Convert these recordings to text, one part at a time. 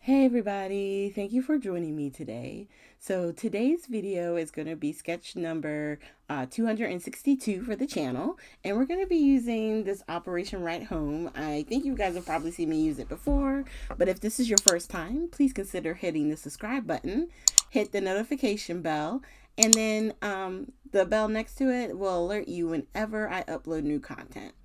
Hey everybody, thank you for joining me today. So today's video is going to be sketch number 262 for the channel, and we're going to be using this Operation Right Home. I think you guys have probably seen me use it before, but if this is your first time, please consider hitting the subscribe button, hit the notification bell, and then the bell next to it will alert you whenever I upload new content.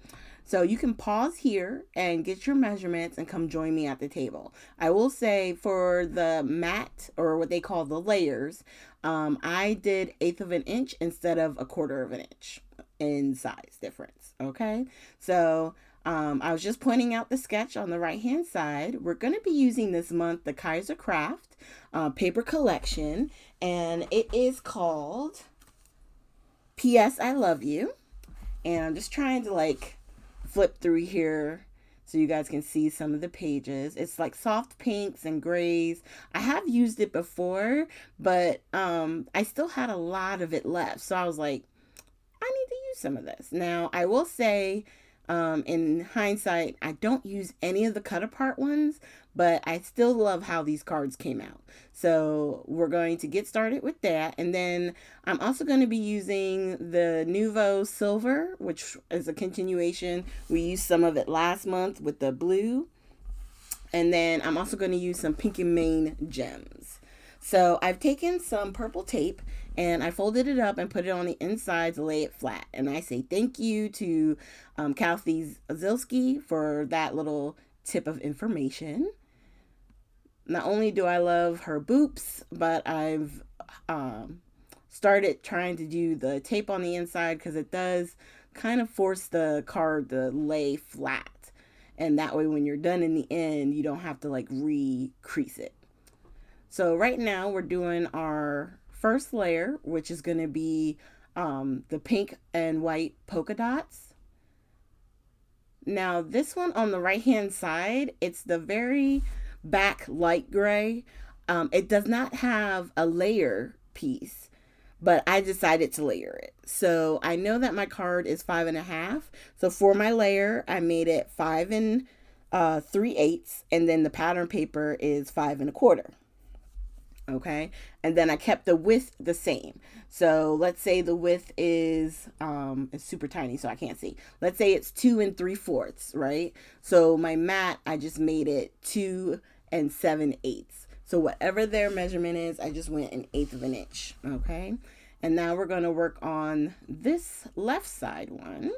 So you can pause here and get your measurements and come join me at the table. I will say for the mat, or what they call the layers, I did 1/8 of an inch instead of 1/4 of an inch in size difference. Okay, so I was just pointing out the sketch on the right hand side. We're going to be using this month the Kaiser Craft paper collection, and it is called P.S. I Love You. And I'm just trying to flip through here so you guys can see some of the pages. It's like soft pinks and grays. I have used it before, but I still had a lot of it left. So I was like, I need to use some of this. Now, I will say, in hindsight, I don't use any of the cut apart ones, but I still love how these cards came out. So we're going to get started with that. And then I'm also going to be using the Nuvo Silver, which is a continuation. We used some of it last month with the blue. And then I'm also going to use some Pink and Main gems. So I've taken some purple tape and I folded it up and put it on the inside to lay it flat. And I say thank you to Kathy Zilski for that little tip of information. Not only do I love her boops, but I've started trying to do the tape on the inside because it does kind of force the card to lay flat. And that way when you're done in the end, you don't have to re-crease it. So right now we're doing our first layer, which is going to be the pink and white polka dots. Now this one on the right hand side, it's the very back light gray. It does not have a layer piece, but I decided to layer it. So I know that my card is 5.5. So for my layer, I made it 5 3/8, and then the pattern paper is 5 1/4. Okay, and then I kept the width the same. So let's say the width is it's super tiny so I can't see. Let's say it's 2 3/4, right? So my mat, I just made it 2 7/8. So whatever their measurement is, I just went 1/8 of an inch. Okay, and now we're going to work on this left side one.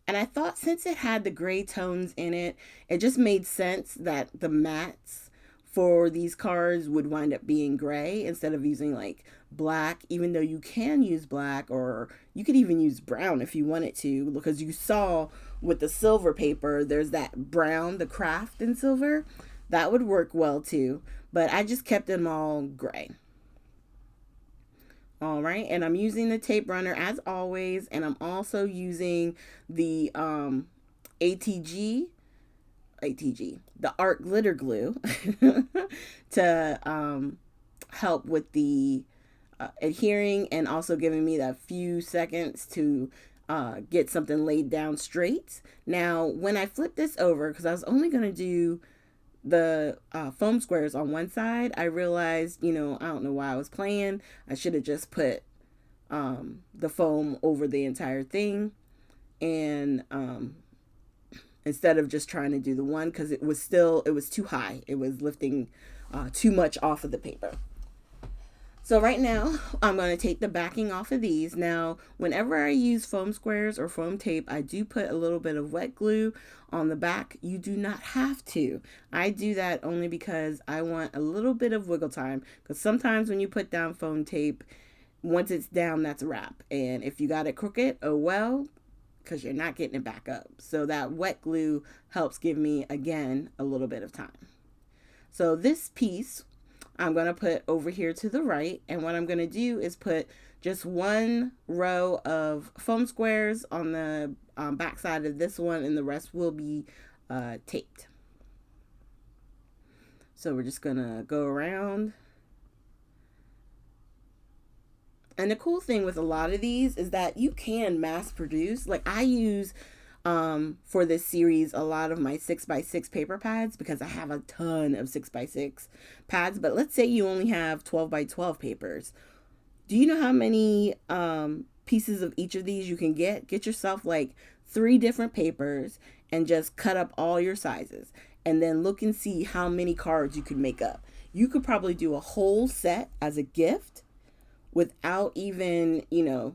And I thought since it had the gray tones in it, it just made sense that the mats for these cards would wind up being gray instead of using black, even though you can use black, or you could even use brown if you wanted to, because you saw with the silver paper there's that brown, the craft in silver. That would work well too, but I just kept them all gray. All right, and I'm using the tape runner as always, and I'm also using the ATG, the art glitter glue to help with the adhering, and also giving me that few seconds to get something laid down straight. Now, when I flip this over, because I was only going to do the foam squares on one side, I realized, I don't know why I was playing. I should have just put the foam over the entire thing, and instead of just trying to do the one, because it was too high. It was lifting too much off of the paper. So right now, I'm going to take the backing off of these. Now, whenever I use foam squares or foam tape, I do put a little bit of wet glue on the back. You do not have to. I do that only because I want a little bit of wiggle time, because sometimes when you put down foam tape, once it's down, that's a wrap. And if you got it crooked, oh well, because you're not getting it back up. So that wet glue helps give me, again, a little bit of time. So this piece I'm going to put over here to the right, and what I'm going to do is put just one row of foam squares on the back side of this one, and the rest will be taped. So we're just going to go around. And the cool thing with a lot of these is that you can mass produce. Like I use for this series a lot of my 6x6 paper pads because I have a ton of 6x6 pads. But let's say you only have 12x12 papers. Do you know how many pieces of each of these you can get? Get yourself like 3 different papers and just cut up all your sizes. And then look and see how many cards you could make up. You could probably do a whole set as a gift without even,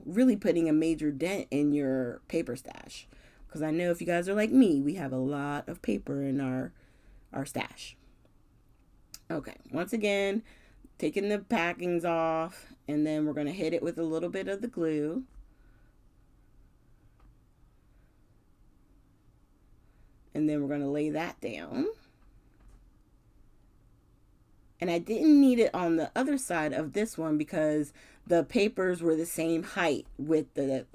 really putting a major dent in your paper stash. Because I know if you guys are like me, we have a lot of paper in our stash. Okay, once again, taking the packings off, and then we're going to hit it with a little bit of the glue. And then we're going to lay that down. And I didn't need it on the other side of this one because the papers were the same height with the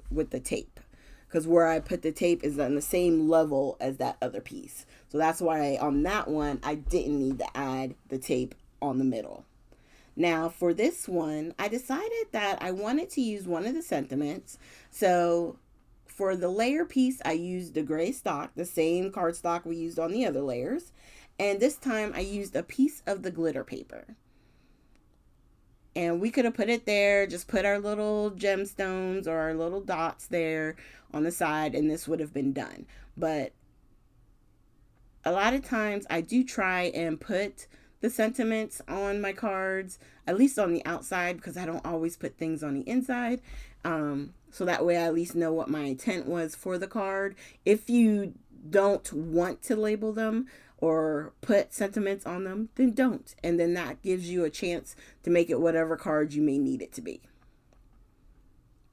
tape. Because where I put the tape is on the same level as that other piece. So that's why on that one, I didn't need to add the tape on the middle. Now for this one, I decided that I wanted to use one of the sentiments. So for the layer piece, I used the gray stock, the same cardstock we used on the other layers. And this time I used a piece of the glitter paper. And we could have put it there, just put our little gemstones or our little dots there on the side, and this would have been done. But a lot of times I do try and put the sentiments on my cards, at least on the outside, because I don't always put things on the inside. So that way I at least know what my intent was for the card. If you don't want to label them or put sentiments on them, then don't. And then that gives you a chance to make it whatever card you may need it to be.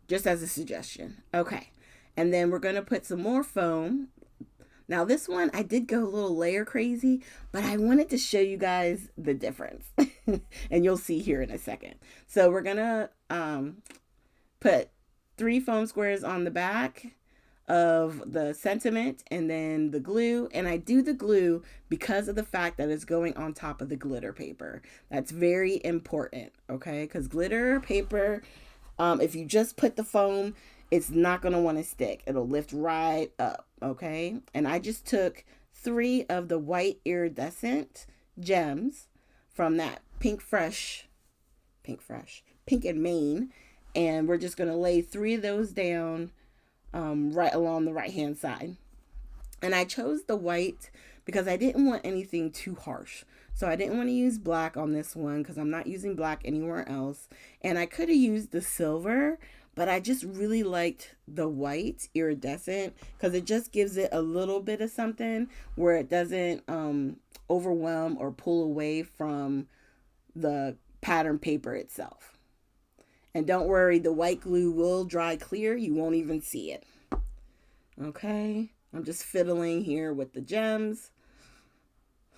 Just as a suggestion. Okay. And then we're going to put some more foam. Now this one, I did go a little layer crazy, but I wanted to show you guys the difference. And you'll see here in a second. So we're going to put 3 foam squares on the back of the sentiment and then the glue. And I do the glue because of the fact that it's going on top of the glitter paper. That's very important, okay? Because glitter paper, if you just put the foam, it's not going to want to stick. It'll lift right up, okay? And I just took 3 of the white iridescent gems from that Pink and Maine, and we're just going to lay 3 of those down right along the right hand side. And I chose the white because I didn't want anything too harsh. So I didn't want to use black on this one because I'm not using black anywhere else. And I could have used the silver, but I just really liked the white iridescent because it just gives it a little bit of something where it doesn't overwhelm or pull away from the pattern paper itself. And don't worry, the white glue will dry clear. You won't even see it. Okay, I'm just fiddling here with the gems.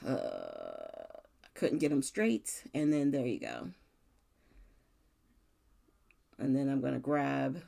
Couldn't get them straight. And then there you go. And then I'm going to grab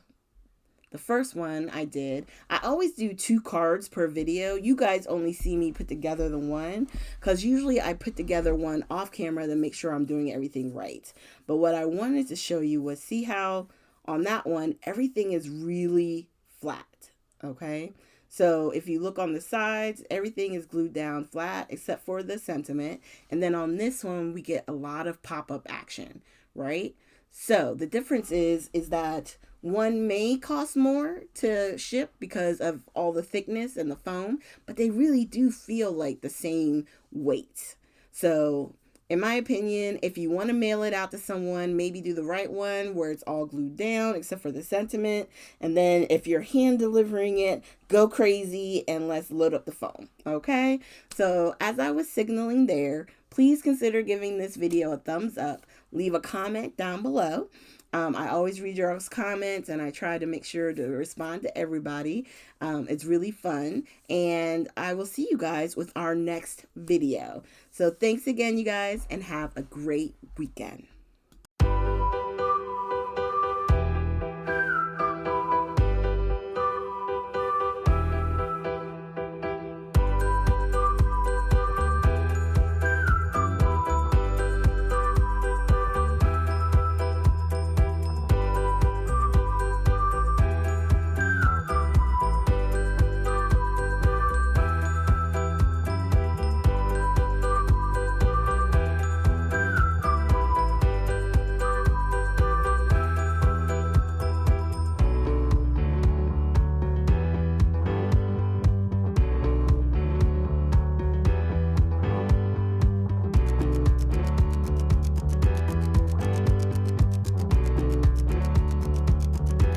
the first one I did. I always do 2 cards per video. You guys only see me put together the one because usually I put together one off camera to make sure I'm doing everything right. But what I wanted to show you was see how on that one, everything is really flat. Okay. So if you look on the sides, everything is glued down flat except for the sentiment. And then on this one, we get a lot of pop-up action, right? So the difference is that one may cost more to ship because of all the thickness and the foam, but they really do feel like the same weight. So in my opinion, if you want to mail it out to someone, maybe do the right one where it's all glued down except for the sentiment. And then if you're hand delivering it, go crazy and let's load up the foam. Okay. So as I was signaling there, please consider giving this video a thumbs up. Leave a comment down below. I always read your comments and I try to make sure to respond to everybody. It's really fun, and I will see you guys with our next video. So thanks again, you guys, and have a great weekend.